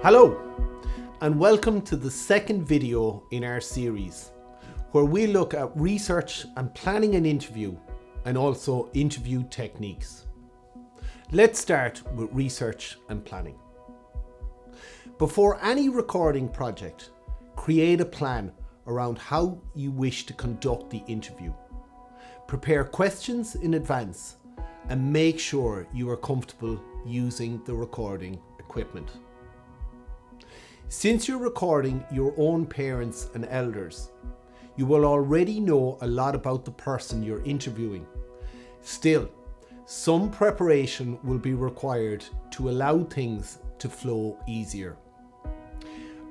Hello, and welcome to the second video in our series, where we look at research and planning an interview, and also interview techniques. Let's start with research and planning. Before any recording project, create a plan around how you wish to conduct the interview. Prepare questions in advance and make sure you are comfortable using the recording equipment. Since you're recording your own parents and elders, you will already know a lot about the person you're interviewing. Still, some preparation will be required to allow things to flow easier.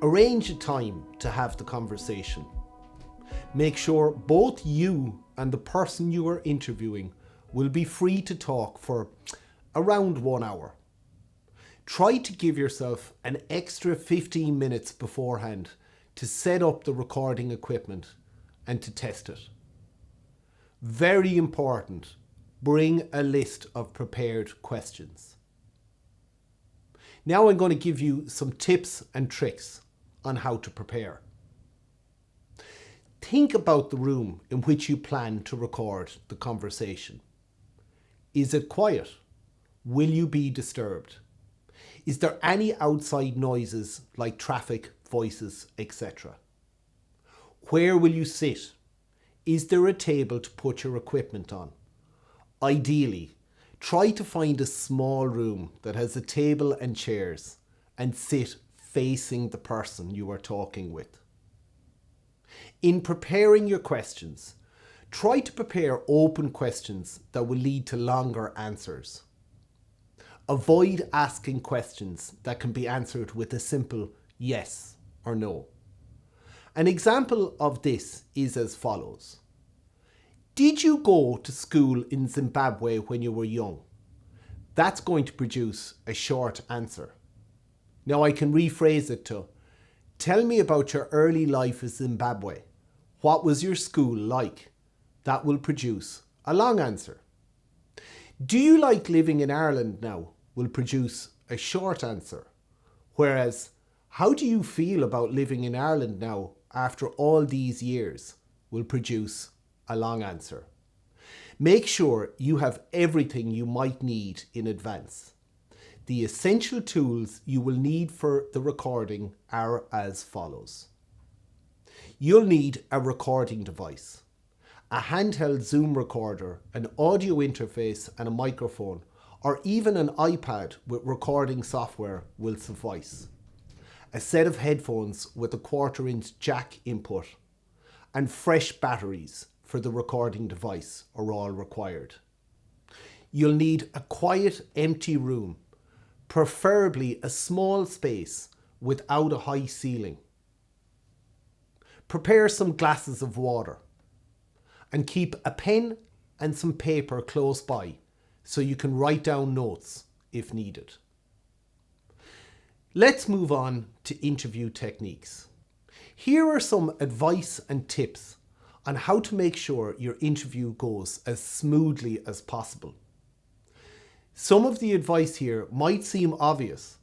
Arrange a time to have the conversation. Make sure both you and the person you are interviewing will be free to talk for around 1 hour. Try to give yourself an extra 15 minutes beforehand to set up the recording equipment and to test it. Very important, bring a list of prepared questions. Now I'm going to give you some tips and tricks on how to prepare. Think about the room in which you plan to record the conversation. Is it quiet? Will you be disturbed? Is there any outside noises like traffic, voices, etc.? Where will you sit? Is there a table to put your equipment on? Ideally, try to find a small room that has a table and chairs and sit facing the person you are talking with. In preparing your questions, try to prepare open questions that will lead to longer answers. Avoid asking questions that can be answered with a simple yes or no. An example of this is as follows. Did you go to school in Zimbabwe when you were young? That's going to produce a short answer. Now I can rephrase it to, tell me about your early life in Zimbabwe. What was your school like? That will produce a long answer. Do you like living in Ireland now? Will produce a short answer. Whereas, how do you feel about living in Ireland now after all these years? Will produce a long answer. Make sure you have everything you might need in advance. The essential tools you will need for the recording are as follows. You'll need a recording device, a handheld Zoom recorder, an audio interface and a microphone, or even an iPad with recording software will suffice. A set of headphones with a 1/4-inch jack input and fresh batteries for the recording device are all required. You'll need a quiet, empty room, preferably a small space without a high ceiling. Prepare some glasses of water and keep a pen and some paper close by so you can write down notes if needed. Let's move on to interview techniques. Here are some advice and tips on how to make sure your interview goes as smoothly as possible. Some of the advice here might seem obvious,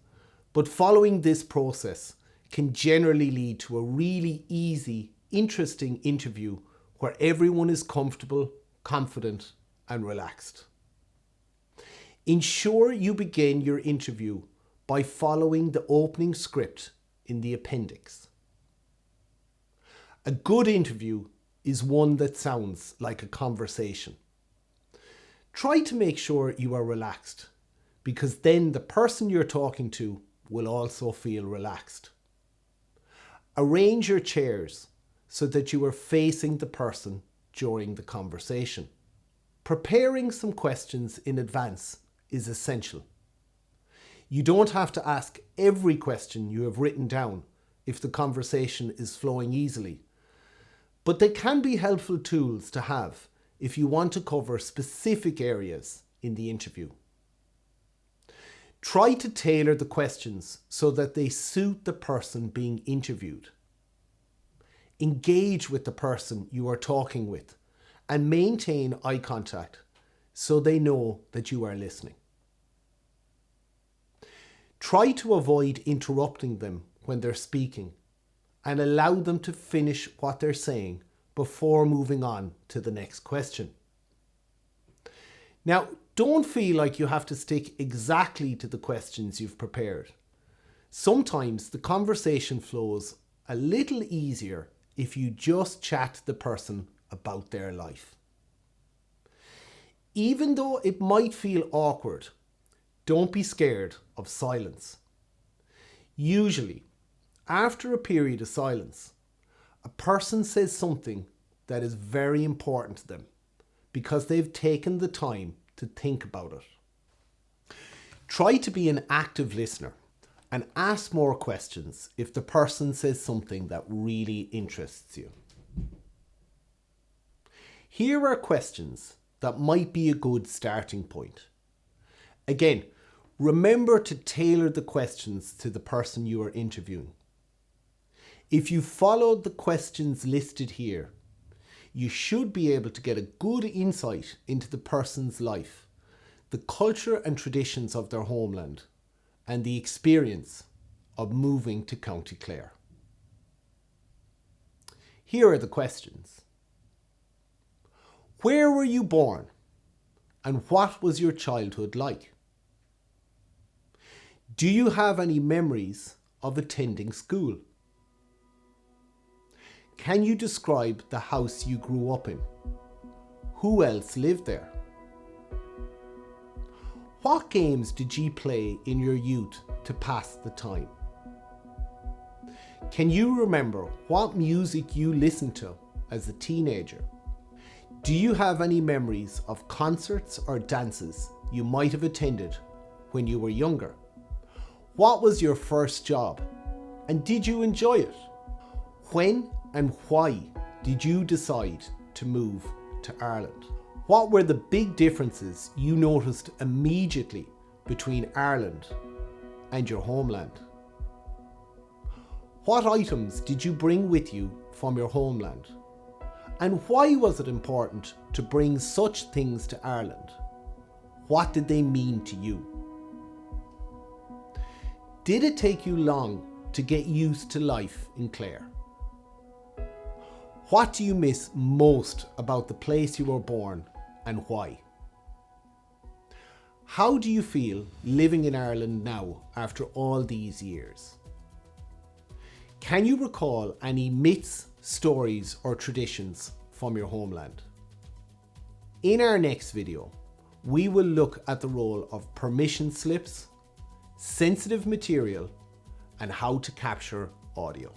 but following this process can generally lead to a really easy, interesting interview where everyone is comfortable, confident, and relaxed. Ensure you begin your interview by following the opening script in the appendix. A good interview is one that sounds like a conversation. Try to make sure you are relaxed, because then the person you're talking to will also feel relaxed. Arrange your chairs so that you are facing the person during the conversation. Preparing some questions in advance is essential. You don't have to ask every question you have written down if the conversation is flowing easily, but they can be helpful tools to have if you want to cover specific areas in the interview. Try to tailor the questions so that they suit the person being interviewed. Engage with the person you are talking with and maintain eye contact so they know that you are listening. Try to avoid interrupting them when they're speaking and allow them to finish what they're saying before moving on to the next question. Now, don't feel like you have to stick exactly to the questions you've prepared. Sometimes the conversation flows a little easier if you just chat to the person about their life. Even though it might feel awkward, don't be scared of silence. Usually, after a period of silence, a person says something that is very important to them because they've taken the time to think about it. Try to be an active listener and ask more questions if the person says something that really interests you. Here are questions that might be a good starting point. Again, remember to tailor the questions to the person you are interviewing. If you followed the questions listed here, you should be able to get a good insight into the person's life, the culture and traditions of their homeland, and the experience of moving to County Clare. Here are the questions. Where were you born, and what was your childhood like? Do you have any memories of attending school? Can you describe the house you grew up in? Who else lived there? What games did you play in your youth to pass the time? Can you remember what music you listened to as a teenager? Do you have any memories of concerts or dances you might have attended when you were younger? What was your first job, and did you enjoy it? When and why did you decide to move to Ireland? What were the big differences you noticed immediately between Ireland and your homeland? What items did you bring with you from your homeland? And why was it important to bring such things to Ireland? What did they mean to you? Did it take you long to get used to life in Clare? What do you miss most about the place you were born, and why? How do you feel living in Ireland now after all these years? Can you recall any myths, stories or traditions from your homeland? In our next video, we will look at the role of permission slips, sensitive material, and how to capture audio.